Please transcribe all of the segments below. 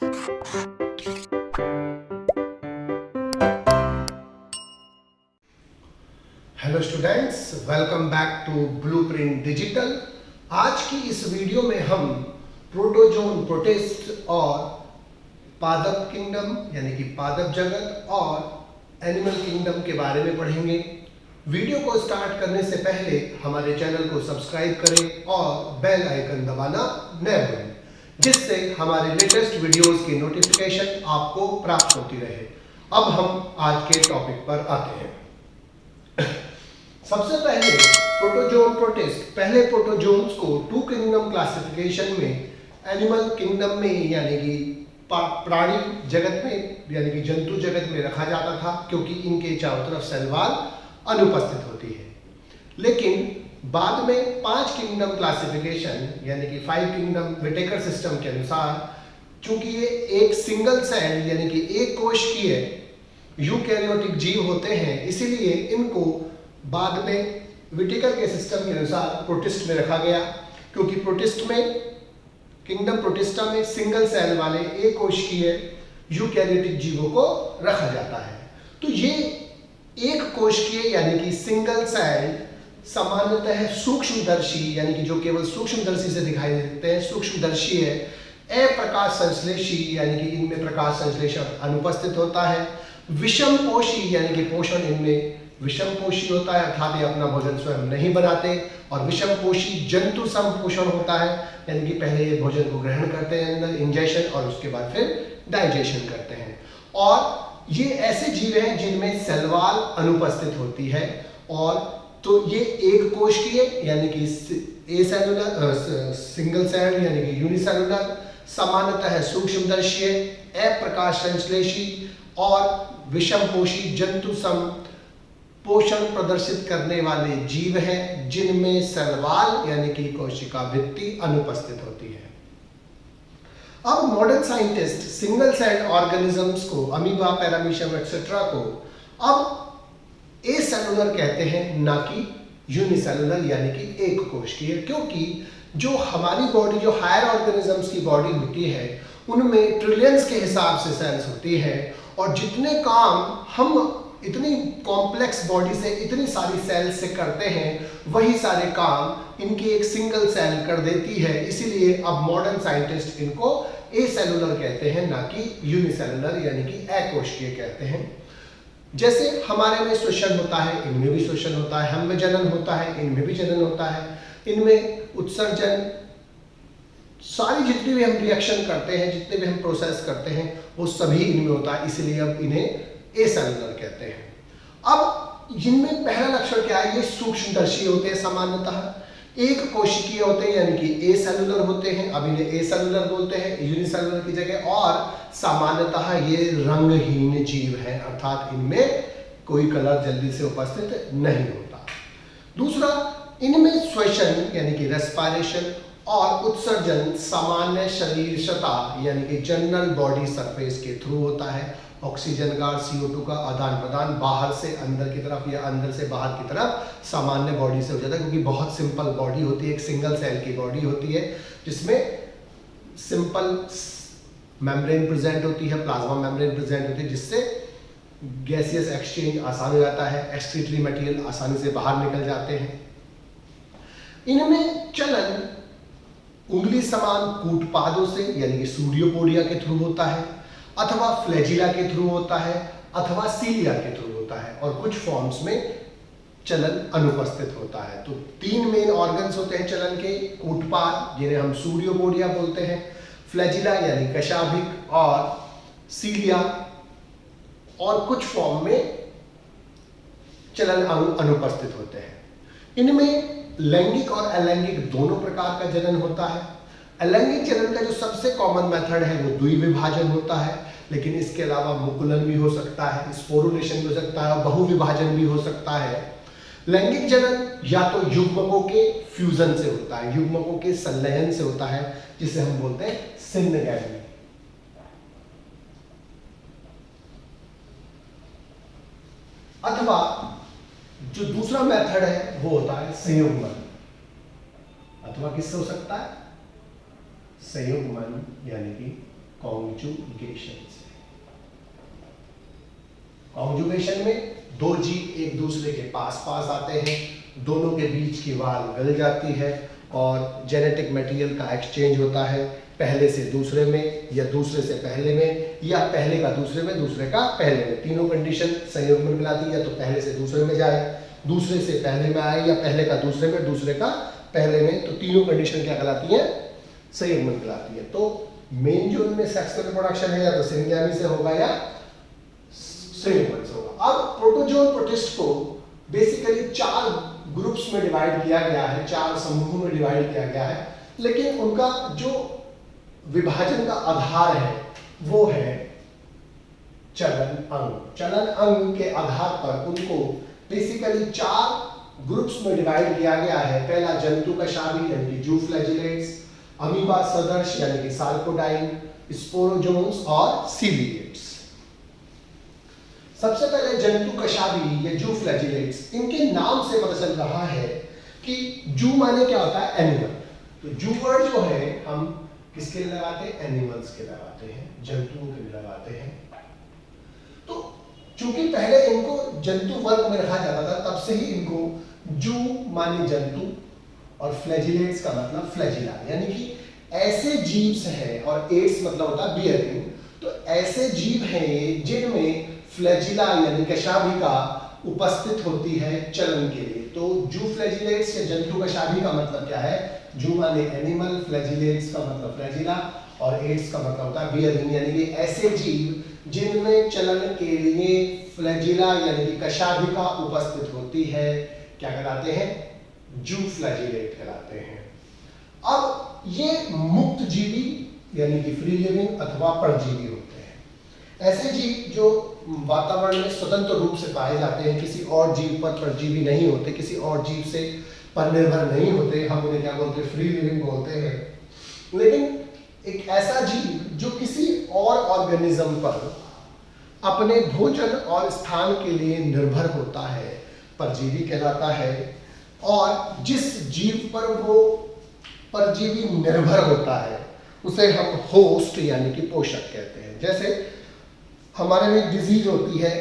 Hello students, welcome back to blueprint digital. आज की इस वीडियो में हम प्रोटोजोन प्रोटिस्ट और पादप किंगडम यानी कि पादप जगत और एनिमल किंगडम के बारे में पढ़ेंगे। वीडियो को स्टार्ट करने से पहले हमारे चैनल को सब्सक्राइब करें और बेल आइकन दबाना न भूलें, जिससे हमारे लेटेस्ट वीडियोस की नोटिफिकेशन आपको प्राप्त होती रहे। अब हम आज के टॉपिक पर आते हैं। सबसे पहले प्रोटोजोन प्रोटिस्ट। पहले प्रोटोजोन्स को टू किंगडम क्लासिफिकेशन में एनिमल किंगडम में यानी कि प्राणी जगत में यानी कि जंतु जगत में रखा जाता था, क्योंकि इनके चारों तरफ सेल वॉल अनुपस्थित होती है। लेकिन बाद में 5 किंगडम क्लासिफिकेशन यानी कि 5 किंगडम विटेकर सिस्टम के अनुसार, चूंकि ये एक सिंगल सेल यानी कि एक कोशिकीय यूकैरियोटिक जीव होते हैं, इसीलिए इनको बाद में विटेकर के सिस्टम के अनुसार प्रोटिस्ट में रखा गया, क्योंकि प्रोटिस्ट में किंगडम प्रोटिस्टा में सिंगल सेल वाले एक कोशिकीय यूकैरियोटिक जीवों को रखा जाता है। तो ये एक कोशिकीय यानी कि सिंगल सेल सामान्यतः सूक्ष्मदर्शी यानी कि जो केवल सूक्ष्मदर्शी से दिखाई देते हैं, सूक्ष्मदर्शी है। अप्रकाश संश्लेषी यानी कि इनमें प्रकाश संश्लेषण अनुपस्थित होता है। विषम पोषी यानी कि पोषण इनमें विषम पोषी होता है, अर्थात ये अपना भोजन स्वयं नहीं बनाते। और विषम पोषी जंतु संपोषण होता है, यानी कि पहले ये भोजन को ग्रहण करते हैं अंदर इंजेक्शन, और उसके बाद फिर डाइजेशन करते हैं। और ये ऐसे जीव हैं जिनमें सेल वॉल अनुपस्थित होती है। और तो ये एक कोशिकीय यानी कि एसेलुलर सिंगल सेल यानी कि यूनिसेलुलर, सामान्यतः सूक्ष्मदर्शी, अप्रकाश संश्लेषी और विषम पोषी जंतु पोषण प्रदर्शित करने वाले जीव हैं, जिनमें सेल वॉल यानी कि कोशिका भित्ति अनुपस्थित होती है। अब modern scientist single cell organisms को, अमीबा, पैरामीशियम एक्सेट्रा को अब एसेलुलर कहते हैं, ना कि यूनिसेलुलर यानी कि एक कोशिकीय। क्योंकि जो हमारी बॉडी, जो हायर ऑर्गेनिजम्स की बॉडी होती है, उनमें ट्रिलियंस के हिसाब से सेल्स होती है, और जितने काम हम इतनी कॉम्प्लेक्स बॉडी से इतनी सारी सेल से करते हैं, वही सारे काम इनकी एक सिंगल सेल कर देती है। इसीलिए अब मॉडर्न साइंटिस्ट इनको एसेलुलर कहते हैं, ना कि यूनिसेलुलर यानी कि अकोशिकीय कहते हैं। जैसे हमारे में श्वसन होता है, इनमें भी श्वसन होता है। हम में जनन होता है, इनमें भी जनन होता है। इनमें उत्सर्जन, सारी जितनी भी हम रिएक्शन करते हैं, जितने भी हम प्रोसेस करते हैं, वो सभी इनमें होता है। इसलिए अब इन्हें एसेलुलर कहते हैं। अब इनमें पहला लक्षण क्या है? ये सूक्ष्मदर्शी होते हैं, सामान्यतः एक कोशिकीय होते हैं यानी कि एसेलुलर होते हैं। अब इन्हें एसेलुलर बोलते हैं यूनिसेलुलर की जगह। और सामान्यतः ये रंगहीन जीव हैं, अर्थात इनमें कोई कलर जल्दी से उपस्थित नहीं होता। दूसरा, इनमें श्वसन यानी कि रेस्पिरेशन और उत्सर्जन सामान्य शरीर सतह यानी कि जनरल बॉडी सरफेस के थ्रू होता है। ऑक्सीजन का, CO2 का आदान प्रदान बाहर से अंदर की तरफ या अंदर से बाहर की तरफ सामान्य बॉडी से हो जाता है, क्योंकि बहुत सिंपल बॉडी होती है, एक सिंगल सेल की बॉडी होती है, जिसमें सिंपल मेम्ब्रेन प्रेजेंट होती है, प्लाज्मा मेम्ब्रेन प्रेजेंट होती है, जिससे गैसियस एक्सचेंज आसान हो जाता है, एक्सक्रीटरी मटेरियल आसानी से बाहर निकल जाते हैं। इनमें चलन उंगली समान कूटपादों से यानी कि सूडियोपोडिया के थ्रू होता है, अथवा फ्लैजिला के थ्रू होता है, अथवा सीलिया के थ्रू होता है, और कुछ फॉर्म्स में चलन अनुपस्थित होता है। तो 3 मेन ऑर्गन्स होते हैं चलन के, कूटपाद जिन्हें हम सूडियोपोडिया बोलते हैं, फ्लैजिला यानी कशाभिक, और सीलिया, और कुछ फॉर्म में चलन अनुपस्थित होते हैं। इनमें लैंगिक और अलैंगिक दोनों प्रकार का जनन होता है। अलैंगिक जनन का जो सबसे कॉमन मेथड है वो द्विविभाजन होता है, लेकिन इसके अलावा मुकुलन भी हो सकता है, स्पोरुलेशन भी हो सकता है, बहुविभाजन भी हो सकता है। लैंगिक जनन या तो युग्मकों के फ्यूजन से होता है, युग्मकों के संलयन से होता है, जिसे हम बोलते हैं सिनगैमी। अथवा जो दूसरा मेथड है वो होता है संयुग्मन। अथवा किससे हो सकता है? संयुग्मन यानी कि कॉन्जुगेशन से। कॉन्जुगेशन में दो जीव एक दूसरे के पास पास आते हैं, दोनों के बीच की वाल गल जाती है और जेनेटिक मटेरियल का एक्सचेंज होता है, पहले से दूसरे में या दूसरे से पहले में या पहले का दूसरे में दूसरे का पहले में। तीनों कंडीशन संयोग में मिलाती है, तो पहले से दूसरे में जाए, दूसरे से पहले में आए या पहले का दूसरे में दूसरे का पहले में, तो तीनों कंडीशन क्या कहलाती है? संयोग में कहलाती है। तो मेन जो इनमें सेक्सुअल रिप्रोडक्शन है या तो सिंगैमी से होगा या संयोग से होगा। अब प्रोटोजोन प्रोटिस्ट को बेसिकली 4 ग्रुप्स में डिवाइड किया गया है, 4 समूहों में डिवाइड किया गया है, लेकिन उनका जो विभाजन का आधार है वो है चलन अंग। चलन अंग के आधार पर उनको बेसिकली 4 ग्रुप्स में डिवाइड किया गया है। पहला जंतु कशाभी यानी कि जूफ्लैजिलेट्स, अमीबा सदर्श यानी कि सार्कोडाइन, स्पोरोजोन्स और सीलिएट्स। सबसे पहले जंतु कशाभी या जूफ्लैजिलेट्स, इनके नाम से पता चल रहा है कि जू माने क्या होता है? एनिमल। तो जू वर्ड जो है हम किसके लिए लगाते हैं? एनिमल्स के लगाते हैं, जंतुओं के लिए लगाते हैं। तो चूंकि पहले इनको जंतु वर्ग में रखा जाता था, तब से ही इनको जू माने जंतु और फ्लैजिलेट्स का मतलब फ्लैजिला, यानी कि ऐसे जीव हैं, और एड्स मतलब होता है बियरिंग, तो ऐसे जीव हैं जिनमें फ्लैजिला यानी कशाभी का उपस्थित होती है चलन के लिए। तो जू फ्लैजिलेट्स या जंतु कशाभी का मतलब क्या है? जू माने एनिमल, फ्लैजिलेट्स का मतलब फ्लैजिला और एड्स का मतलब होता है बियरिंग, यानी कि ऐसे जीव जिनमें चलन के लिए फ्लैजिला यानी कि कशाभी का उपस्थित होती है, क्या कहलाते हैं? जू फ्लैजिलेट कहलाते हैं। अब ये मुक्त जीवी यानी कि फ्री लिविंग अथवा परजीवी होते हैं। ऐसे जीव जो वातावरण में स्वतंत्र रूप से पाए जाते हैं, किसी और जीव पर परजीवी नहीं होते, किसी और जीव से पर निर्भर नहीं होते, हम उन्हें क्या बोलते हैं? फ्री लिविंग बोलते हैं। लेकिन एक ऐसा जीव जो किसी और ऑर्गेनिज्म पर अपने भोजन और स्थान के लिए निर्भर होता है, परजीवी कहलाता है। और जिस जीव पर वो परजीवी निर्भर होता है उसे हम होस्ट यानी कि पोषक कहते हैं। जैसे हमारे में डिजीज होती है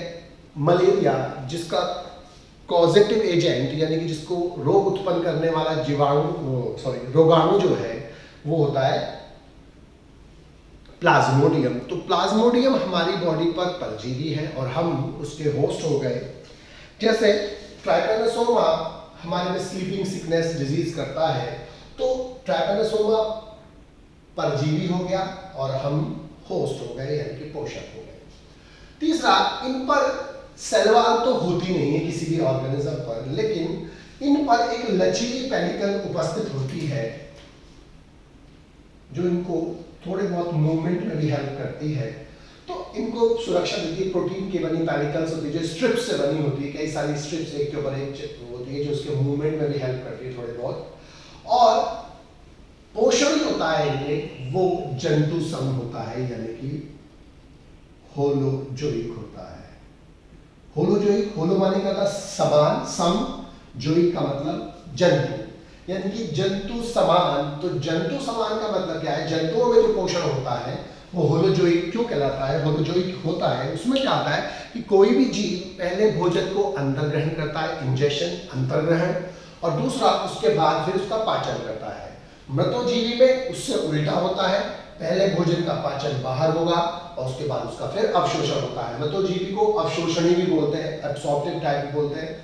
मलेरिया, जिसका कॉजेटिव एजेंट यानी कि जिसको रोग उत्पन्न करने वाला रोगाणु जो है वो होता है प्लाज्मोडियम। तो प्लाज्मोडियम हमारी बॉडी पर परजीवी है और हम उसके होस्ट हो गए। जैसे ट्राइपैनोसोमा हमारे में स्लीपिंग सिकनेस डिजीज करता है, तो ट्राइपैनोसोमा परजीवी हो गया और हम होस्ट हो गए यानी कि पोषक हो गए। तीसरा, इन पर सेल वॉल तो होती नहीं है किसी भी ऑर्गेनिज्म पर, लेकिन इन पर एक लचीली पेनिकल उपस्थित होती है जो इनको थोड़े बहुत मूवमेंट में भी हेल्प करती है। तो इनको सुरक्षा देती है। प्रोटीन की बनी पेनिकल्स होती है जो स्ट्रिप्स से बनी होती है, कई सारी स्ट्रिप्स एक के ऊपर एक होती है जो उसके मूवमेंट में भी हेल्प करती है थोड़े बहुत। और पोषण जो होता है इनमें वो जंतु सम होता है यानी कि होलोजोइक होता है। होलोजोइक, होलो माने का था समान, सम, जोइक का मतलब जंतु, यानी कि जंतु समान। तो जंतु समान का मतलब क्या है? जंतुओं में जो पोषण होता है वो होलोजोइक क्यों कहलाता है? होलोजोइक होता है उसमें क्या होता है कि कोई भी जीव पहले भोजन को अंदर ग्रहण करता है, इंजेक्शन अंतर्ग्रहण, और दूसरा उसके बाद फिर उसका पाचन करता है। मृतोजीवी में उससे उल्टा होता है, पहले भोजन का पाचन बाहर होगा और उसके बाद उसका फिर अवशोषण होता है। मृतोजीवी को अवशोषणी भी बोलते हैं, एब्सॉर्प्टिव टाइप बोलते हैं।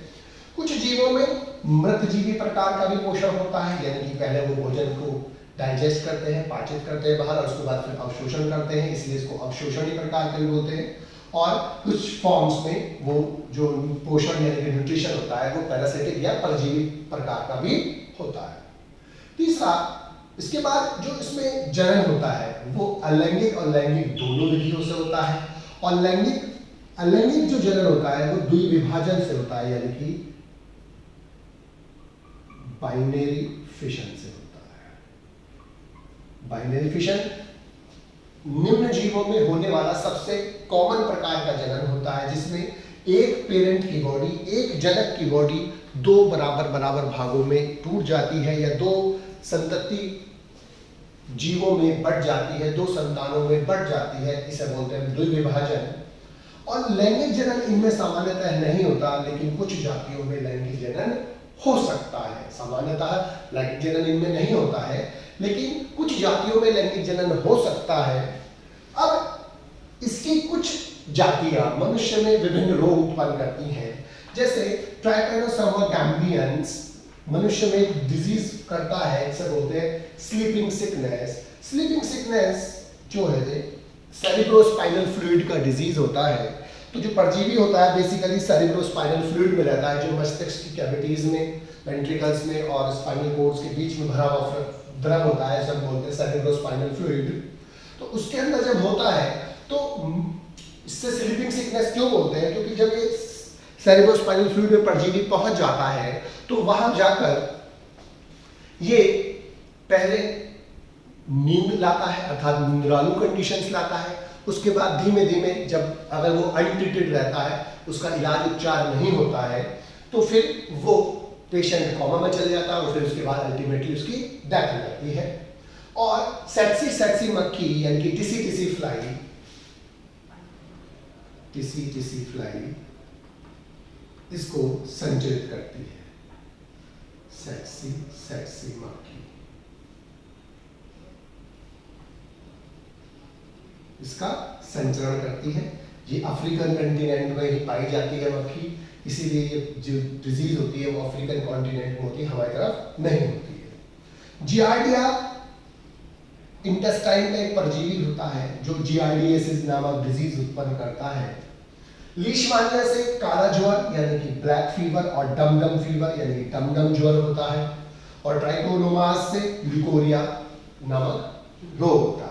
कुछ जीवों में मृतजीवी प्रकार का भी पोषण होता है, यानी कि पहले वो भोजन को डाइजेस्ट करते हैं, पाचित करते हैं बाहर, और उसके बाद फिर अवशोषण करते हैं, इसलिए इसको अवशोषणी प्रकार के भी बोलते हैं। और कुछ फॉर्म्स में वो जो पोषण यानी कि न्यूट्रिशन होता है वो पैरासिटिक या परजीवी प्रकार का भी होता है। तीसरा, इसके बाद जो इसमें जनन होता है वो अलैंगिक और लैंगिक दोनों विधियों से होता है। और अलैंगिक जो जनन होता है वो द्विविभाजन से होता है, यानी कि बाइनरी फिशन से होता है। बाइनरी फिशन निम्न जीवों में होने वाला सबसे कॉमन प्रकार का जनन होता है, जिसमें एक पेरेंट की बॉडी, एक जनक की बॉडी दो बराबर भागों में टूट जाती है, या दो संतति जीवों में बढ़ जाती है, 2 संतानों में बढ़ जाती है, इसे बोलते हैं द्विविभाजन। और लैंगिक जनन इनमें सामान्यतः नहीं होता, लेकिन कुछ जातियों में लैंगिक जनन हो सकता है। सामान्यतः लैंगिक जनन इनमें नहीं होता है, लेकिन कुछ जातियों में लैंगिक जनन हो सकता है। अब इसकी कुछ जातियां मनुष्य में विभिन्न रोग उत्पन्न करती हैं, जैसे ट्राइपैनोसोमा गैम्बियंस मनुष्य में डिजीज करता है, इसे बोलते हैं स्लीपिंग सिकनेस। स्लीपिंग सिकनेस जो है सेरिब्रोस्पाइनल फ्लूइड का डिजीज होता है। तो जो परजीवी होता है बेसिकली सेरिब्रोस्पाइनल फ्लूइड में रहता है, जो मस्तिष्क की कैविटीज में, वेंट्रिकल्स में और स्पाइनल कोर्ड्स के बीच में भरा हुआ द्रव होता है, सब बोलते हैं सेरिब्रोस्पाइनल फ्लूइड। तो उसके अंदर जब होता है तो इससे स्लीपिंग सिकनेस क्यों बोलते हैं, क्योंकि जब ये सेरिब्रोस्पाइनल फ्लूइड में परजीवी पहुंच जाता है तो वहां जाकर ये पहले नींद लाता है, अर्थात निंद्रालु कंडीशंस लाता है। उसके बाद धीमे धीमे जब अगर वो अनट्रीटेड रहता है, उसका इलाज उपचार नहीं होता है, तो फिर वो पेशेंट कोमा में चले जाता है और फिर उसके बाद अल्टीमेटली उसकी डेथ हो जाती है। और सेक्सी मक्खी यानी कि टिसी फ्लाई इसको संचरित करती है। सेक्सी मक्खी इसका संचरण करती है। ये अफ्रीकन कॉन्टिनेंट में ही पाई जाती है मक्खी, इसीलिए ये जो डिजीज होती है वो अफ्रीकन कॉन्टिनेंट में होती है, हमारी तरफ नहीं होती है। जियार्डिया इंटेस्टाइन का एक परजीवी होता है जो जियार्डिएसिस नामक डिजीज उत्पन्न करता है। लीशमानिया से काला ज्वर यानी कि ब्लैक फीवर और डम फीवर यानी कि डम ज्वर होता है। और ट्राइकोनोमास से ल्यूकोरिया नामक रोग होता है।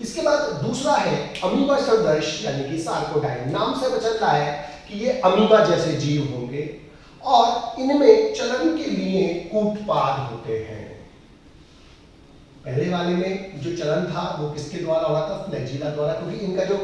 इसके बाद दूसरा है अमीबा सदृश यानी कि सार्कोडाइन। नाम से पता चलता है कि ये अमीबा जैसे जीव होंगे और इनमें चलन के लिए कूटपाद होते हैं। पहले वाले में जो चलन था वो किसके द्वारा हो रहा था? फ्लैजिला द्वारा, क्योंकि इनका जो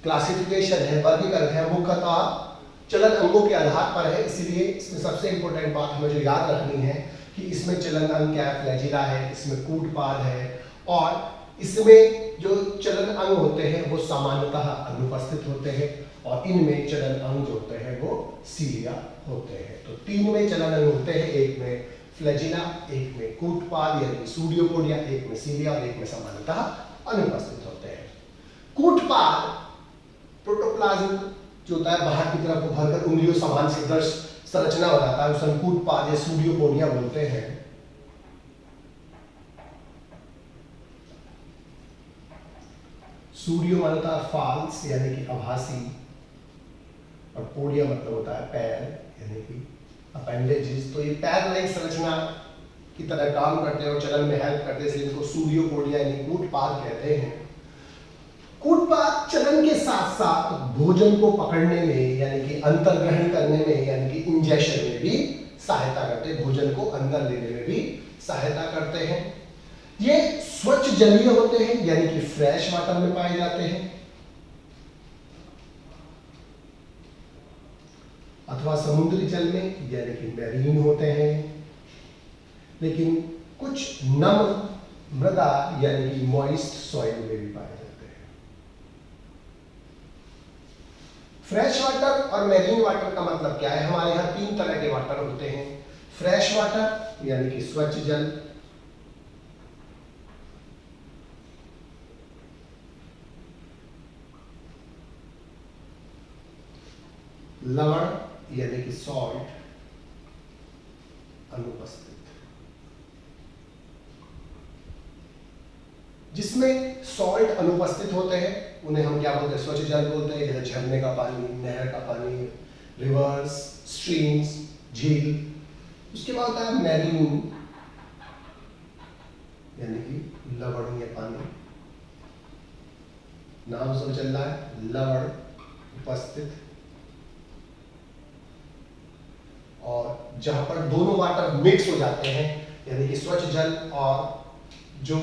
क्लासिफिकेशन है, वर्गीकरण है, मुख्यतः चलन अंगों के आधार पर है। इसीलिए इसमें सबसे इंपॉर्टेंट बात हमें जो याद रखनी है कि इसमें चलन अंग क्या है? फ्लैजिला है, इसमें कूटपाद है और इसमें जो चलन अंग होते हैं वो सामान्यतः अनुपस्थित होते हैं और इनमें चलन अंग जो होते हैं वो सीलिया होते हैं। तो 3 में चलन अंग होते हैं, एक में फ्लैजिला, एक में कूटपाद यानी सूडियोपोडिया, एक में सीलिया और एक में सामान्यतः अनुपस्थित होते हैं। कूटपाद प्रोटोप्लाज्म जो होता है बाहर की तरफ को भरकर उंगलियों समान सदृश संरचना हो जाता है, उसे कूटपाद या सूडियोपोडिया बोलते हैं। सूडियो मतलब होता है फाल्स यानी कि आभासी, और पोडिया मतलब होता है पैर यानी कि अपेंडेजेस। तो ये पैर लाइक संरचना की तरह काम करते हैं और चलन में हेल्प करते हैं, इसलिए इनको सूडियोपोडिया यानी कूटपाद कहते हैं। कूटपाद चलन के साथ साथ भोजन को पकड़ने में यानी कि अंतर्ग्रहण करने में यानी कि इंजेक्शन में भी सहायता करते हैं, भोजन को अंदर लेने में भी सहायता करते हैं। ये स्वच्छ जलीय होते हैं यानी कि फ्रेश वाटर में पाए जाते हैं, अथवा समुद्री जल में यानी कि मैरीन होते हैं, लेकिन कुछ नम मृदा यानी कि मॉइस्ट सॉइल में भी पाए जाते हैं। फ्रेश वाटर और मैरीन वाटर का मतलब क्या है? हमारे यहाँ 3 तरह के वाटर होते हैं। फ्रेश वाटर यानी कि स्वच्छ जल, लवण यानी कि सॉल्ट अनुपस्थित। जिसमें सॉल्ट अनुपस्थित होते हैं उन्हें हम क्या बोलते हैं? स्वच्छ जल बोलते हैं, जैसे झरने का पानी, नहर का पानी, रिवर्स, स्ट्रीम्स, झील। उसके बाद होता है मैरीन यानी कि लवणीय पानी। नाम से चल रहा है लवण उपस्थित, और जहां पर दोनों वाटर मिक्स हो जाते हैं यानी कि स्वच्छ जल और जो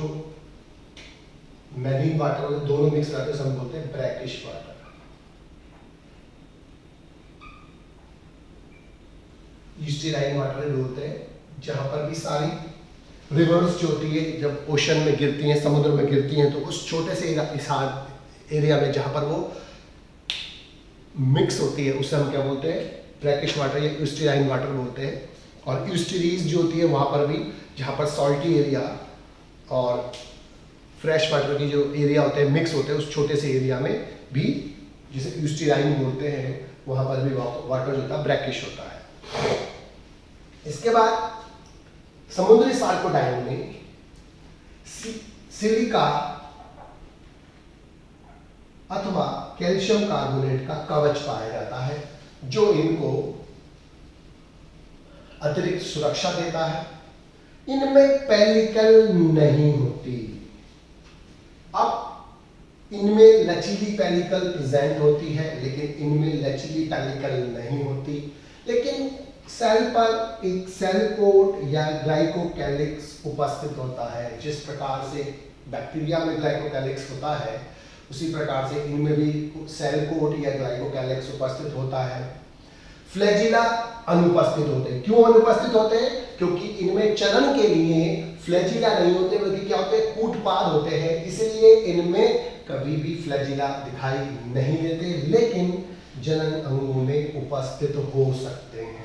मैरीन वाटर दोनों मिक्स हो जाते हैं, हम बोलते हैं ब्रैकिश वाटर। ईस्टराइन वाटर बोलते हैं, जहां पर भी सारी रिवर्स जो होती है जब ओशन में गिरती हैं, समुद्र में गिरती हैं, तो उस छोटे से एरिया में जहाँ पर वो मिक्स होती है उसे हम क्या बोलते हैं, ब्रैकिश वाटर या ईस्टरीन वाटर बोलते हैं। और ईस्टरीज जो होती है वहाँ पर भी, जहाँ पर सॉल्टी एरिया और फ्रेश वाटर की जो एरिया होते हैं मिक्स होते हैं, उस छोटे से एरिया में भी, जिसे ईस्टरीन बोलते हैं, वहाँ पर भी वाटर जो होता है ब्रैकिश होता है। इसके बाद समुद्री सार्कोडाइन में सिलिका अथवा कैल्शियम कार्बोनेट का कवच पाया जाता है, जो इनको अतिरिक्त सुरक्षा देता है। इनमें पेलिकल नहीं होती। अब इनमें लचीली पेलिकल प्रेजेंट होती है, लेकिन इनमें लचीली पेलिकल नहीं होती। लेकिन सेल पर एक सेल कोट या ग्लाइकोकैलिक्स उपस्थित होता है। जिस प्रकार से बैक्टीरिया में ग्लाइकोकैलिक्स होता है, उसी प्रकार से इनमें भी सेल कोट या ग्लाइकोकैलिक्स उपस्थित होता है। फ्लैजिला अनुपस्थित होते हैं। क्यों अनुपस्थित होते हैं? क्योंकि इनमें चलन के लिए फ्लैजिला नहीं होते, बल्कि क्या होते हैं, कूटपाद होते हैं। इसलिए इनमें कभी भी फ्लैजिला दिखाई नहीं देते, लेकिन जनन अंगों में उपस्थित हो सकते हैं।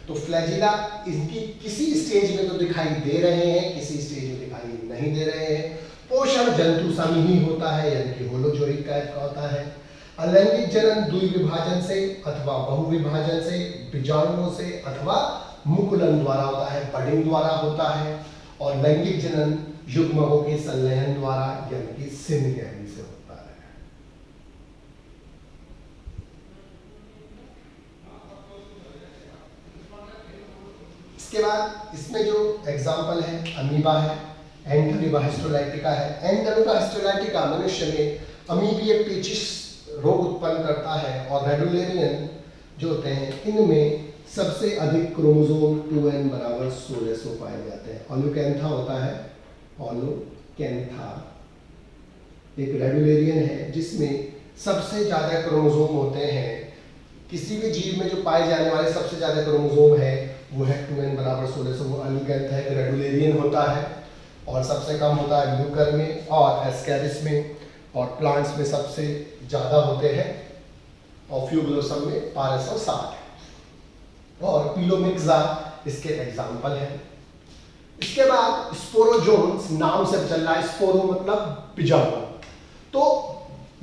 तो फ्लैजिला इनकी किसी स्टेज में तो दिखाई दे रहे हैं, किसी स्टेज में दिखाई नहीं दे रहे हैं। पोषण जंतु सम ही होता है, यानी कि होलोजोइक टाइप का होता है। अलैंगिक जनन द्विविभाजन से अथवा बहुविभाजन से, बीजाणुओं से अथवा मुकुलन द्वारा होता है, बडिंग द्वारा होता है। और लैंगिक जनन युग्मकों के संलयन द्वारा, यानी कि सिनगैमी से होता है। इसके बाद इसमें जो एग्जाम्पल है, अमीबा है, एंटरीबा हिस्टोलाइटिका है। एंटरीबा हिस्टोलाइटिका मनुष्य में अमीबीय पेचिश रोग उत्पन्न करता है। और रेडुलेरियन जो होते हैं, इनमें सबसे अधिक क्रोमोसोम 2n बराबर 1600 पाए जाते हैं। ओल्यूकैंथा होता है, ओल्यूकैंथा एक रेडुलेरियन है जिसमें सबसे ज़्यादा क्रोमोसोम होते हैं। किसी भी जीव में जो पाए जाने वाले सबसे ज़्यादा क्रोमोसोम है वो है 2n बराबर 1600, वो ओल्यूकैंथा एक रेडुलेरियन होता है। और सबसे कम होता है ल्यूकर में और एस्कैरिस में। और प्लांट्स में सबसे ज़्यादा होते हैं ऑफ्यूब्लोसम में 1260। और पिलोमिक्सा इसके एग्जाम्पल हैं। इसके बाद स्पोरोजोन्स, नाम से चल रहा है, स्पोरो मतलब बीजाणु, तो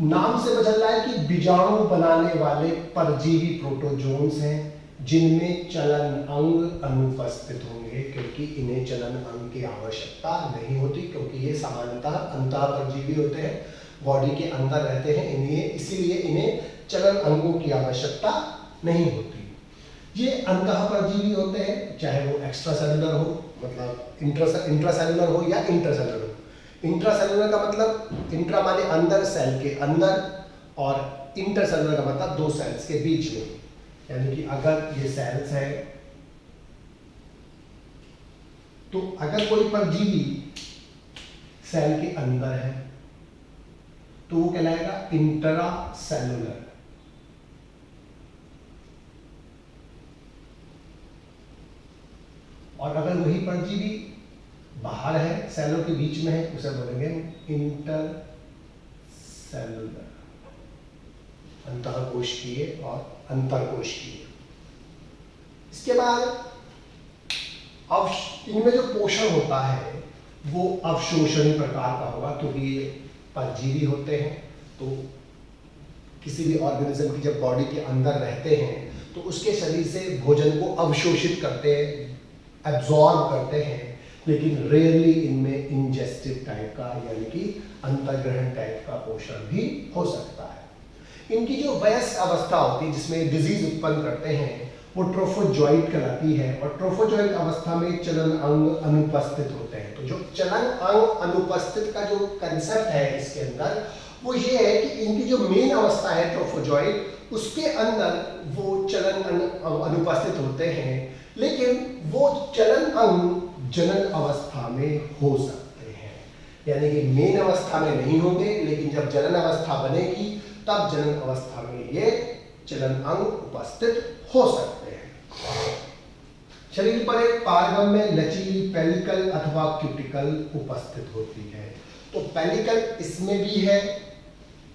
नाम से चल रहा है कि बीजाणु बनाने वाले परजीवी प्रोटोजोन्स हैं, जिनमें चलन अंग अनुपस्थित होंगे, क्योंकि इन्हें चलन अंग की आवश्यकता नहीं होती, क्योंकि ये सामान्यतः अंतः परजीवी होते हैं, बॉडी के अंदर रहते हैं, इसीलिए इन्हें चलन अंगों की आवश्यकता नहीं होती। ये अंतः परजीवी होते हैं, चाहे वो एक्स्ट्रा सेलुलर हो, मतलब इंट्रासेलुलर हो या इंटरसेलुलर हो। इंट्रासेलुलर का मतलब इंट्रा माने अंदर, सेल के अंदर, और इंटरसेलुलर का मतलब दो सेल्स के बीच में। यानी कि अगर ये सेल्स है, तो अगर कोई परजीवी सेल के अंदर है तो वो कहलाएगा इंट्रासेलुलर। और अगर वही परजीवी बाहर है, सेलों के बीच में है, उसे बोलेंगे इंटरसेलुलर, अंतःकोशिकीय और अंतरकोशिकीय। इसके बाद इनमें जो पोषण होता है वो अवशोषणी प्रकार का होगा, क्योंकि ये परजीवी होते हैं। तो किसी भी ऑर्गेनिज्म की जब बॉडी के अंदर रहते हैं तो उसके शरीर से भोजन को अवशोषित करते हैं, एब्जॉर्ब करते हैं, लेकिन रेयरली इनमें इंजेस्टिव टाइप का, यानी कि अंतर्ग्रहण टाइप का पोषण भी हो सकता है। इनकी जो वयस्क अवस्था होती है जिसमें डिजीज उत्पन्न करते हैं, वो ट्रोफोजॉइट कहलाती है। और ट्रोफोजॉइट अवस्था में चलन अंग अनुपस्थित होते हैं। तो जो चलन अंग अनुपस्थित का जो कंसेप्ट है इसके अंदर, वो ये है कि इनकी जो मेन अवस्था है ट्रोफोजॉइट, उसके अंदर वो चलन अनुपस्थित होते हैं, लेकिन वो चलन अंग जनन अवस्था में हो सकते हैं। यानी कि मेन अवस्था में नहीं होंगे, लेकिन जब जनन अवस्था बनेगी तब जनन अवस्था में ये चलन अंग उपस्थित हो सकते हैं। शरीर पर एक पारगम्य लचीली पेलिकल अथवा क्यूटिकल उपस्थित होती है। तो पेलिकल इसमें भी है,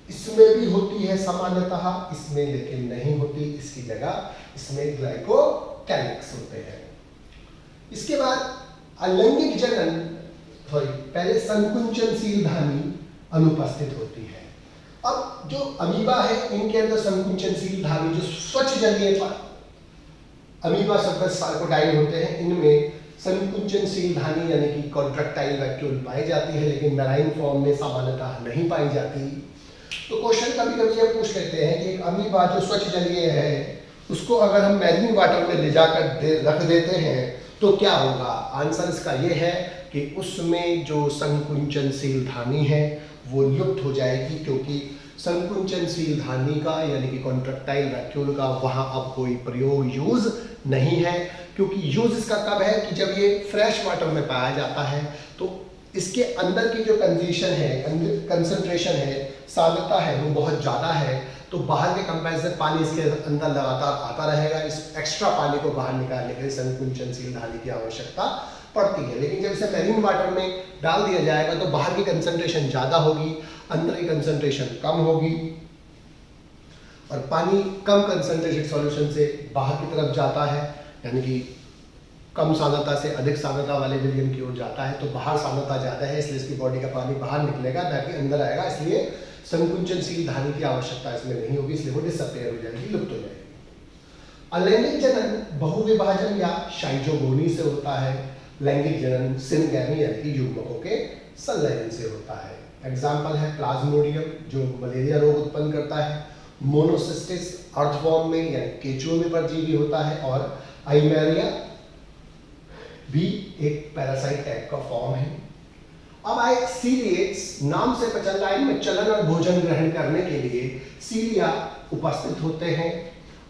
इसमें भी होती है सामान्यतः, इसमें लेकिन नहीं होती, इसकी जगह इसमें ग्लाइकोकैलिक्स होते हैं। इसके बाद अलैंगिक जनन पहले संकुंचनशील धानी अनुपस्थित होती है। अब जो अमीबा है इनके अंदर संकुंचनशील धानी जो स्वच्छ जलीय अमीबा शब्द सार्कोडाइन होते हैं, इनमें संकुंचनशील धानी यानी कि कॉन्ट्रैक्टाइल वैक्यूल पाई जाती है, लेकिन मैराइन फॉर्म में सामान्यतः नहीं पाई जाती। तो क्वेश्चन कभी कभी ये पूछ लेते हैं कि एक अमीबा जो स्वच्छ जलीय है उसको अगर हम मैरीन वाटर में ले जाकर रख देते हैं तो क्या होगा? आंसर इसका ये है कि उसमें जो संकुंचनशील धानी है वो लुप्त हो जाएगी, क्योंकि संकुंचनशील धानी का यानी कि कॉन्ट्रैक्टाइल वैक्यूल का वहाँ अब कोई प्रयोग यूज नहीं है। क्योंकि यूज इसका कब है कि जब ये फ्रेश वाटर में पाया जाता है तो इसके अंदर की जो कंडीशन है, कंसंट्रेशन है, सांद्रता है वो बहुत ज़्यादा है, तो बाहर के कंपैरिजन पानी इसके अंदर लगातार आता रहेगा। इस एक्स्ट्रा पानी को बाहर निकालने के लिए संकुंचनशील धानी की आवश्यकता पड़ती है। लेकिन जब इसे मैरीन वाटर में डाल दिया जाएगा तो बाहर की कंसंट्रेशन ज़्यादा होगी, अंदर की कंसंट्रेशन कम होगी, और पानी कम कंसंट्रेटेड सॉल्यूशन से बाहर की तरफ जाता है, यानी कि कम सांद्रता से अधिक सांद्रता वाले विलियन की ओर जाता है। तो बाहर सांद्रता ज़्यादा है इसलिए इसकी बॉडी का पानी बाहर निकलेगा, बाकी अंदर आएगा, इसलिए संकुंचनशील धानी की आवश्यकता इसमें नहीं होगी, इसलिए वो डिसअपेयर हो जाएगी, लुप्त हो जाएगी। अलैंगिक जनन बहुविभाजन या शाइजोगोनी से होता है। लैंगिक जनन सिनगैमी यानी कि युग्मकों के संलयन से होता है। एग्जाम्पल है प्लाज्मोडियम जो मलेरिया रोग उत्पन्न करता है, मोनोसिस्टिस अर्थवॉर्म में यानी केचुओं में परजीवी होता है, और आइमेरिया भी एक पैरासाइट टाइप का फॉर्म है। अब आए सीलिएट्स, नाम से पता चल रहा है इनमें चलन और भोजन ग्रहण करने के लिए सीलिया उपस्थित होते हैं,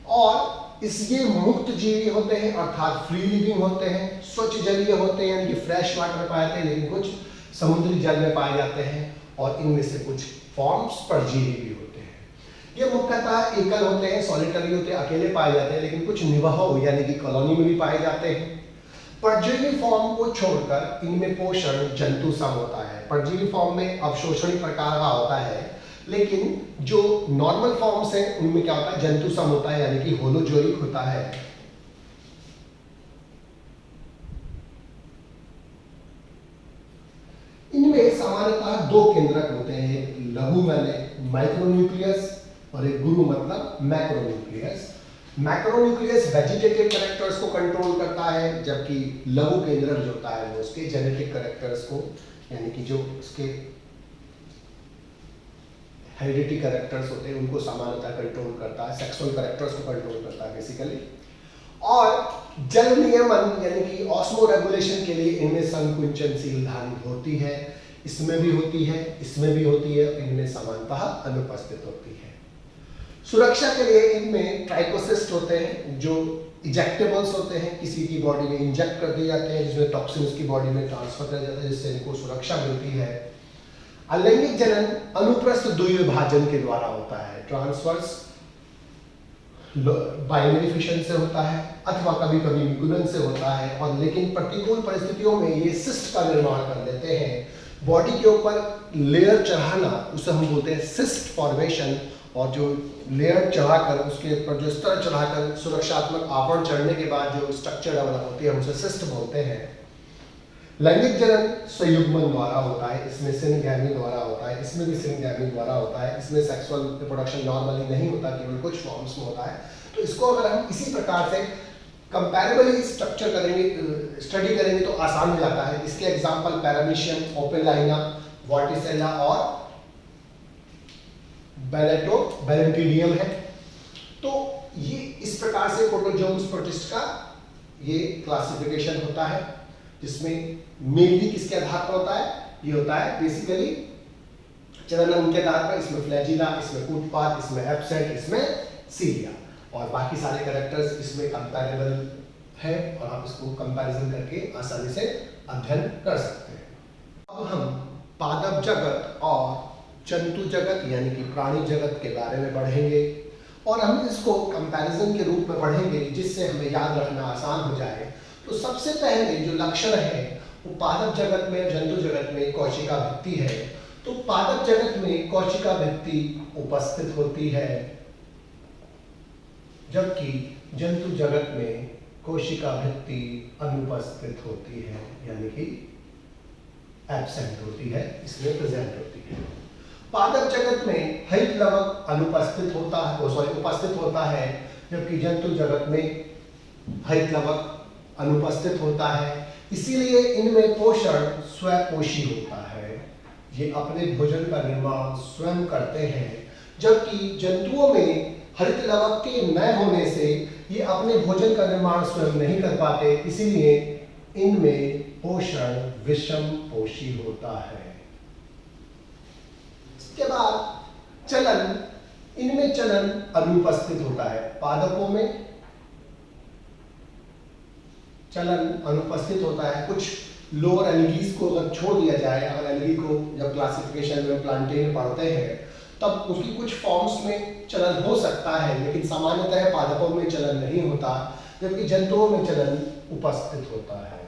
और ये मुक्त जीवी होते हैं अर्थात फ्री लिविंग होते हैं, स्वच्छ जलीय होते हैं यानी कि फ्रेश वाटर में पाए जाते हैं, लेकिन कुछ समुद्री जल में पाए जाते हैं, और इनमें से कुछ फॉर्म्स परजीवी भी होते हैं। ये मुख्यतः एकल होते हैं, सॉलिटरी होते हैं, अकेले पाए जाते हैं, लेकिन कुछ निवाह यानी कि कॉलोनी में भी पाए जाते हैं। परजीवी फॉर्म को छोड़कर इनमें पोषण जंतु सम होता है। परजीवी फॉर्म में अवशोषणी प्रकार का होता है, लेकिन जो नॉर्मल फॉर्म्स हैं उनमें क्या होता है, जंतु सम होता है यानी कि होलोजोइक होता है। इनमें सामान्यतः दो केंद्रक होते हैं, एक लघु माने माइक्रोन्यूक्लियस और एक गुरु मतलब मैक्रोन्यूक्लियस। मैक्रोन्यूक्लियस वेजिटेटिव कैरेक्टर्स को कंट्रोल करता है, जबकि लघु केंद्रक जो होता है वो उसके जेनेटिक कैरेक्टर्स को यानी कि जो उसके हेरिडिटी कैरेक्टर्स होते हैं उनको सामान्यतः कंट्रोल करता है, सेक्सुअल कैरेक्टर्स को कंट्रोल करता है बेसिकली। और जल नियमन यानी कि ऑस्मो रेगुलेशन के लिए इनमें संकुंचनशील धानी होती है, इसमें भी होती है, इसमें भी होती है, इनमें सामान्यतः अनुपस्थित होती है। सुरक्षा के लिए इनमें ट्राइकोसिस्ट होते हैं जो इजेक्टेबल्स होते हैं, किसी की बॉडी में इंजेक्ट कर दिए जाते हैं जिसमें टॉक्सिन उसकी बॉडी में ट्रांसफर कर जाता है, जिससे इनको सुरक्षा मिलती है। अलैंगिक जनन अनुप्रस्थ द्विविभाजन के द्वारा होता है, ट्रांसवर्स बाइनरी फिशन से होता है अथवा कभी कभी विकुलन से होता है, और लेकिन प्रतिकूल परिस्थितियों में ये सिस्ट का निर्माण कर लेते हैं। बॉडी के ऊपर लेयर चढ़ाना उसे हम बोलते हैं सिस्ट फॉर्मेशन, और जो लेयर चढ़ाकर उसके ऊपर जो स्तर चढ़ाकर सुरक्षात्मक आवरण चढ़ने के बाद जो स्ट्रक्चर डेवलप होती है उसे सिस्ट बोलते हैं। लैंगिक जनन संयुग्मन द्वारा होता है, इसमें सिनगैमी द्वारा होता है, इसमें भी सिनगैमी द्वारा होता है। इसमें सेक्सुअल रिप्रोडक्शन नॉर्मली नहीं होता, केवल कुछ फॉर्म्स में होता है। तो इसको अगर हम इसी प्रकार से कंपैरेबली स्ट्रक्चर करेंगे, स्टडी करेंगे तो आसान हो जाता है। इसके एग्जांपल पैरामीशियम, ओपेलाइना, वॉर्टिसेला और बैलेंटिडियम है। तो ये इस प्रकार से प्रोटोजोन्स प्रोटिस्ट का ये क्लासिफिकेशन होता है, जिसमें मेनली किसके आधार पर होता है, ये होता है बेसिकली चलन के आधार पर। इसमें फ्लैजिला, इसमें कूटपात, इसमें एब्सेंट, इसमें सीलिया, और बाकी सारे कैरेक्टर्स इसमें कंपैरेबल है और आप इसको कंपैरिजन करके आसानी से अध्ययन कर सकते हैं। अब हम पादप जगत और जंतु जगत यानी कि प्राणी जगत के बारे में पढ़ेंगे, और हम इसको कंपैरिजन के रूप में पढ़ेंगे जिससे हमें याद रखना आसान हो जाए। तो सबसे पहले जो लक्षण है वो पादप जगत में, जंतु जगत में कोशिका भित्ति है। तो पादप जगत में कोशिका भित्ति उपस्थित होती है, जबकि जंतु जगत में कोशिका भित्ति अनुपस्थित होती है, यानी कि एब्सेंट होती है, इसमें प्रेजेंट होती है। पादप जगत में हरित लवक अनुपस्थित होता है, उपस्थित होता है, जबकि जंतु जगत में हरित लवक अनुपस्थित होता है। इसीलिए इनमें पोषण स्वपोषी होता है, ये अपने भोजन का निर्माण स्वयं करते हैं, जबकि जंतुओं में हरित लवक के न होने से ये अपने भोजन का निर्माण स्वयं नहीं कर पाते, इसीलिए इनमें पोषण विषम पोषी होता है। इसके बाद चलन, इनमें चलन अनुपस्थित होता है। पादपों में चलन अनुपस्थित होता है। कुछ लोअर एल्गीज को अगर छोड़ दिया जाए, अगर एल्गी को जब क्लासिफिकेशन में प्लांटेन पढ़ते हैं तब उसकी कुछ फॉर्म्स में चलन हो सकता है, लेकिन सामान्यतः पादपों में चलन नहीं होता, जबकि जंतुओं में चलन उपस्थित होता है।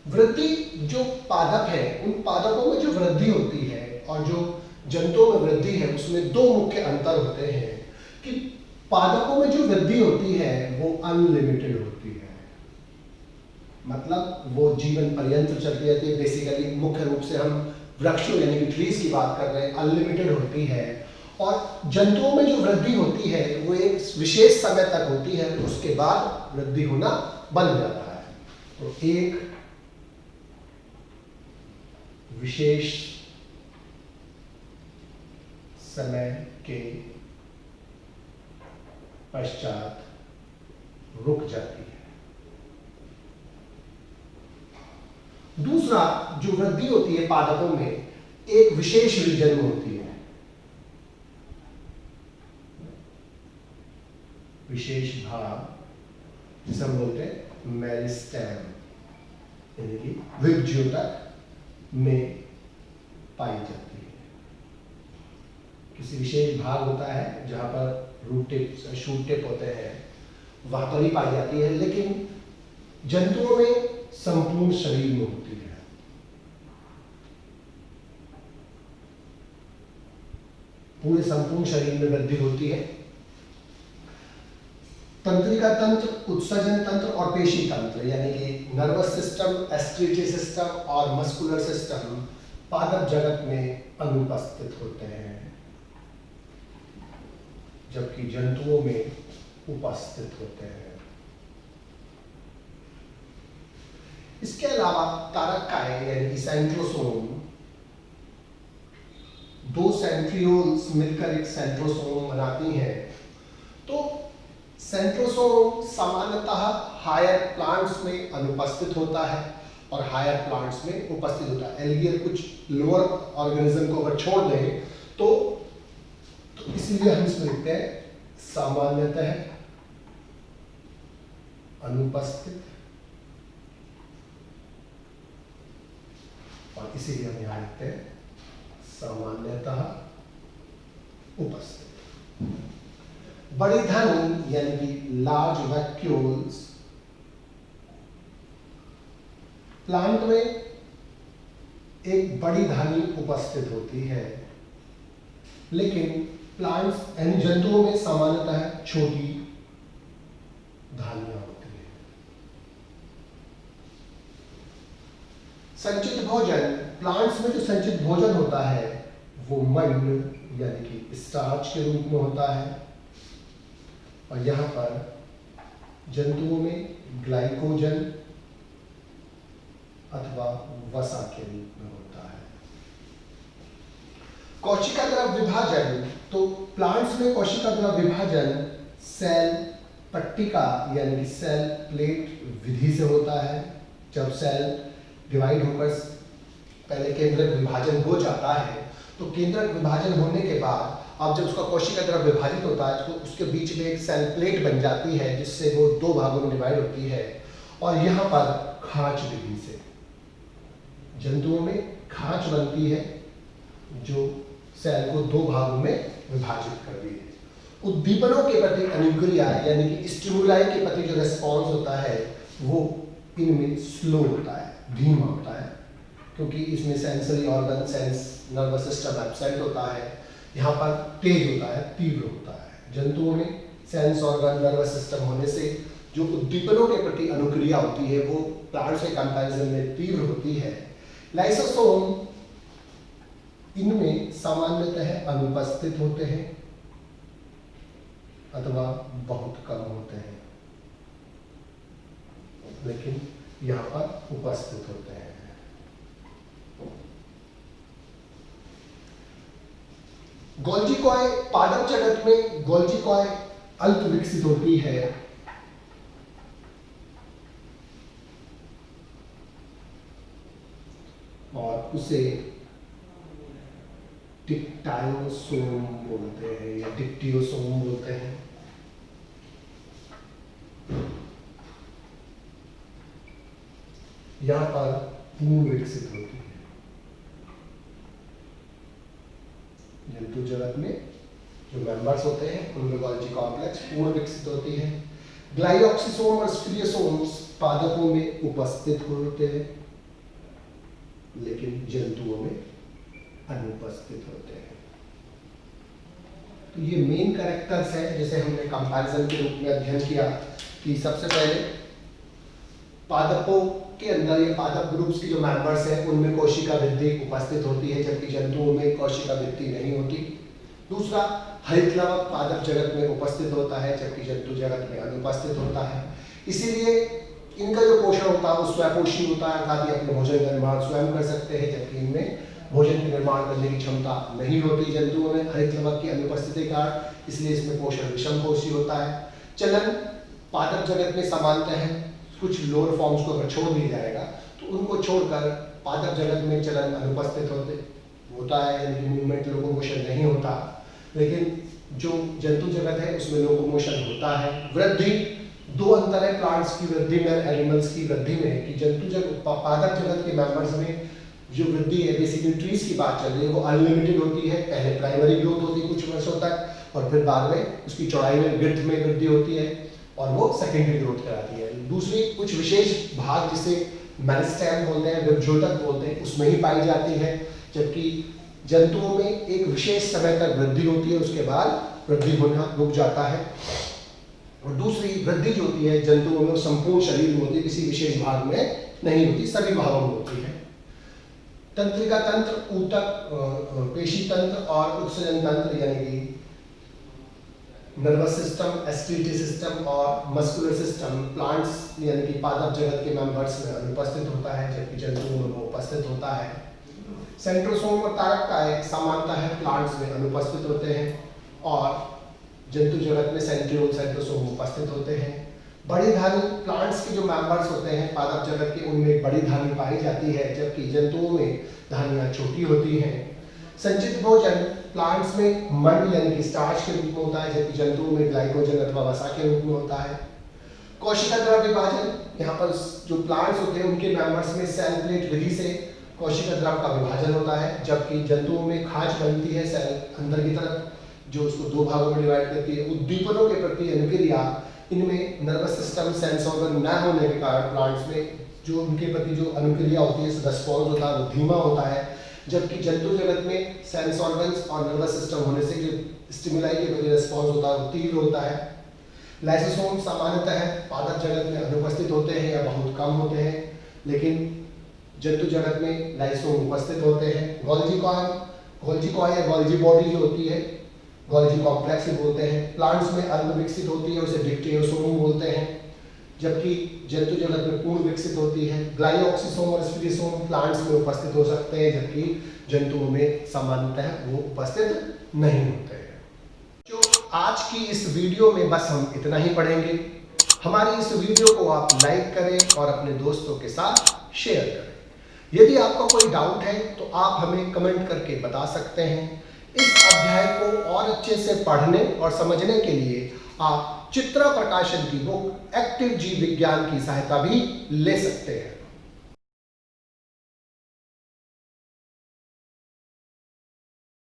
वृद्धि जो पादप है, उन पादपों में जो वृद्धि होती है और जो जंतुओं में वृद्धि है, उसमें दो मुख्य अंतर होते हैं कि पादपों में जो वृद्धि होती है वो अनलिमिटेड होती है, मतलब वो जीवन पर्यंत चलती रहती है। बेसिकली मुख्य रूप से हम वृक्षों यानी कि ट्रीज की बात कर रहे हैं, अनलिमिटेड होती है। और जंतुओं में जो वृद्धि होती है वो एक विशेष समय तक होती है, उसके बाद वृद्धि होना बंद हो जाता है। तो एक विशेष समय के पश्चात रुक जाती है। दूसरा जो वृद्धि होती है पादपों में, एक विशेष रीजन में होती है, विशेष भाग जिसे हम बोलते हैं मेरिस्टेम, यानी कि विभज्योतक में पाई जाती है। किसी विशेष भाग होता है जहां पर रूट टिप, शूट टिप होते हैं, वहां पर ही पाई जाती है, लेकिन जंतुओं में संपूर्ण शरीर में होती है। पूरे संपूर्ण शरीर में वृद्धि होती है। तंत्रिका तंत्र, उत्सर्जन तंत्र और पेशी तंत्र, यानी कि नर्वस सिस्टम, एक्सक्रीटरी सिस्टम और मस्कुलर सिस्टम पादप जगत में अनुपस्थित होते हैं, जबकि जंतुओं में उपस्थित होते हैं। इसके अलावा तारककाय यानी कि सेंट्रोसोम, दो सेंट्रियोल्स मिलकर एक सेंट्रोसोम बनाती हैं। तो सेंट्रोसोम सामान्यतः हायर प्लांट्स में अनुपस्थित होता है और हायर प्लांट्स में उपस्थित होता है। एल्गी और कुछ लोअर ऑर्गेनिज्म को अगर छोड़ दें तो इसीलिए हम इसमें लिखते हैं सामान्यतः अनुपस्थित, और इसीलिए हम यहां लिखते हैं सामान्यतः उपस्थित। बड़ी धनी यानी कि लार्ज वैक्यूल्स, प्लांट में एक बड़ी धानी उपस्थित होती है, लेकिन प्लांट्स एंड जंतुओं में सामान्यतः छोटी धानियां होती है। संचित भोजन, प्लांट्स में जो संचित भोजन होता है वो मण्ड यानी कि स्टार्च के रूप में होता है, और यहां पर जंतुओं में ग्लाइकोजन अथवा वसा के रूप में होता है। कोशिका द्रव विभाजन, तो प्लांट्स में कोशिका द्रव विभाजन सेल पट्टिका यानी कि सेल प्लेट विधि से होता है। जब सेल डिवाइड होकर पहले केंद्रक विभाजन हो जाता है, तो केंद्रक विभाजन होने के बाद अब जब उसका कोशिका द्रव विभाजित होता है तो उसके बीच में एक सेल प्लेट बन जाती है, जिससे वो दो भागों में डिवाइड होती है। और यहाँ पर खांच विधि से जंतुओं में खांच बनती है जो सेल को दो भागों में विभाजित कर दी है। उद्दीपनों के प्रति अनुक्रिया यानी कि स्टिमुलाई के प्रति जो रिस्पॉन्स होता है वो इनमें स्लो होता है, धीमा होता है, क्योंकि इसमें sensory organ, sense nervous system absent होता है। यहाँ पर तेज होता है, तीव्र होता है। जंतुओं में सेंस ऑर्गन, नर्वस सिस्टम होने से जो उद्दीपनों के प्रति अनुक्रिया होती है वो प्लांट्स के कंपैरिजन में तीव्र होती है। लाइसोसोम इनमें सामान्यतः अनुपस्थित होते हैं अथवा बहुत कम होते हैं, लेकिन यहाँ पर उपस्थित होते हैं। गोल्जी कॉय पादप जगत में गोल्जी कॉय अल्प विकसित होती है और उसे डिक्टायोसोम बोलते हैं या डिक्टियोसोम बोलते हैं। यहां पर पूर्ण विकसित होती है। जंतु जगत में जो मेंबर्स होते हैं उनमें गोल्जी कॉम्प्लेक्स पूर्ण विकसित होती है। ग्लाइऑक्सिसोम और स्फीरियोसोम्स पादपों में उपस्थित होते हैं लेकिन जंतुओं में अनुपस्थित होते हैं। तो ये मेन कैरेक्टर्स है जैसे हमने कंपैरिजन के रूप में अध्ययन किया कि सबसे पहले पादपों के अंदर ये पादप ग्रुप्स की जो मेंबर्स हैं उनमें कोशिका वृद्धि उपस्थित होती है जबकि जंतुओं में कोशिका वृद्धि नहीं होती। दूसरा, हरित लवक पादप जगत में उपस्थित होता है जबकि जंतु जगत में अनुपस्थित होता है। इसीलिए इनका जो पोषण होता है वो स्वयंपोषी होता है, अर्थात ये अपने भोजन का निर्माण स्वयं कर सकते हैं जबकि इनमें भोजन के निर्माण करने की क्षमता नहीं होती जंतुओं में हरित लवक की अनुपस्थिति का, इसलिए इसमें पोषण विषमपोषी होता है। चलन पादप जगत में समानता है, कुछ लोअर फॉर्म्स को अगर छोड़ दिया जाएगा तो उनको छोड़कर पादप जगत में चलन अनुपस्थित होता है, यानी कि मूवमेंट लोकोमोशन नहीं होता। लेकिन जो जंतु जगत है उसमें लोकोमोशन होता है। वृद्धि, दो अंतर है प्लांट्स की वृद्धि में, एनिमल्स की वृद्धि में, कि जंतु जगत पादप जगत के मेंबर्स में जो वृद्धि है, बेसिकली ट्रीज की बात चल रही है, वो अनलिमिटेड होती है। पहले प्राइमरी ग्रोथ होती है कुछ वर्षों तक और फिर बाद में उसकी चौड़ाई में विड्थ में वृद्धि होती है और वो सेकेंडरी ग्रोथ कराती है। दूसरी कुछ विशेष भाग जिसे मेरिस्टेम बोलते हैं, विभ्योतक बोलते हैं, उसमें ही पाई जाती है, जबकि जंतुओं में एक विशेष समय तक वृद्धि होती है, उसके बाद वृद्धि होना रुक जाता है। और दूसरी वृद्धि जो होती है जंतुओं में संपूर्ण शरीर में होती है, किसी विशेष भाग में नहीं होती, सभी भागों में होती है। तंत्रिका तंत्र, ऊतक, पेशी तंत्र और उत्सर्जन तंत्र यानी कि नर्वस सिस्टम, एक्सक्रीटरी सिस्टम और मस्कुलर सिस्टम प्लांट्स यानी कि पादप जगत के मेंबर्स में अनुपस्थित होता है जबकि जंतुओं में वो उपस्थित होता है। सेंट्रोसोम और तारक का एक समानता है, प्लांट्स में अनुपस्थित होते हैं और जंतु जगत में सेंट्रियोल, सेंट्रोसोम उपस्थित होते हैं। बड़ी धानी, प्लांट्स के जो मेंबर्स होते हैं पादप जगत के उनमें बड़ी धानी पाई जाती है जबकि जंतुओं में धानियां छोटी होती हैं। संचित भोजन प्लांट्स में मंड यानी कि स्टार्च के रूप में होता है जबकि जंतुओं में ग्लाइकोजन अथवा वसा के रूप में होता है। कोशिका द्रव विभाजन, यहाँ पर जो प्लांट्स होते हैं उनके मेंबर्स में सेल प्लेट विधि से कोशिका द्रव का विभाजन होता है जबकि जंतुओं में खाज बनती है सेल अंदर की तरफ जो उसको दो भागों में डिवाइड करती है। उद्दीपनों के प्रति अनुक्रिया, इनमें नर्वस सिस्टम, सेंस ऑर्गन न होने के कारण प्लांट्स में जो उनके प्रति जो अनुक्रिया होती है, रिस्पॉन्स होता है वो धीमा होता है जबकि जंतु जगत में सेंस ऑर्गन्स और नर्वस सिस्टम होने से जो स्टिमुलाई के प्रति रिस्पॉन्स होता है वो तीव्र होता है। लाइसोसोम सामान्यतः पादप जगत में अनुपस्थित होते हैं या बहुत कम होते हैं लेकिन जंतु जगत में लाइसोसोम उपस्थित होते हैं। गोल्जी कॉय या गोल्जी बॉडी जो होती है, गोल्जी कॉम्प्लेक्स बोलते हैं, प्लांट्स में अल्प विकसित होती है, उसे डिक्टियोसोम बोलते हैं जबकि जंतु जगत में पूर्ण विकसित होती है। ग्लाइऑक्सिसोम और स्फीरियोसोम प्लांट्स में उपस्थित हो सकते हैं जबकि जंतुओं में सामान्यतः वो उपस्थित नहीं होते हैं। जो आज की इस वीडियो में बस हम इतना ही पढ़ेंगे। हमारी इस वीडियो को आप लाइक करें और अपने दोस्तों के साथ शेयर करें। यदि आपका कोई डाउट है तो आप हमें कमेंट करके बता सकते हैं। इस अध्याय को और अच्छे से पढ़ने और समझने के लिए आप चित्रा प्रकाशन की बुक एक्टिव जीव विज्ञान की सहायता भी ले सकते हैं।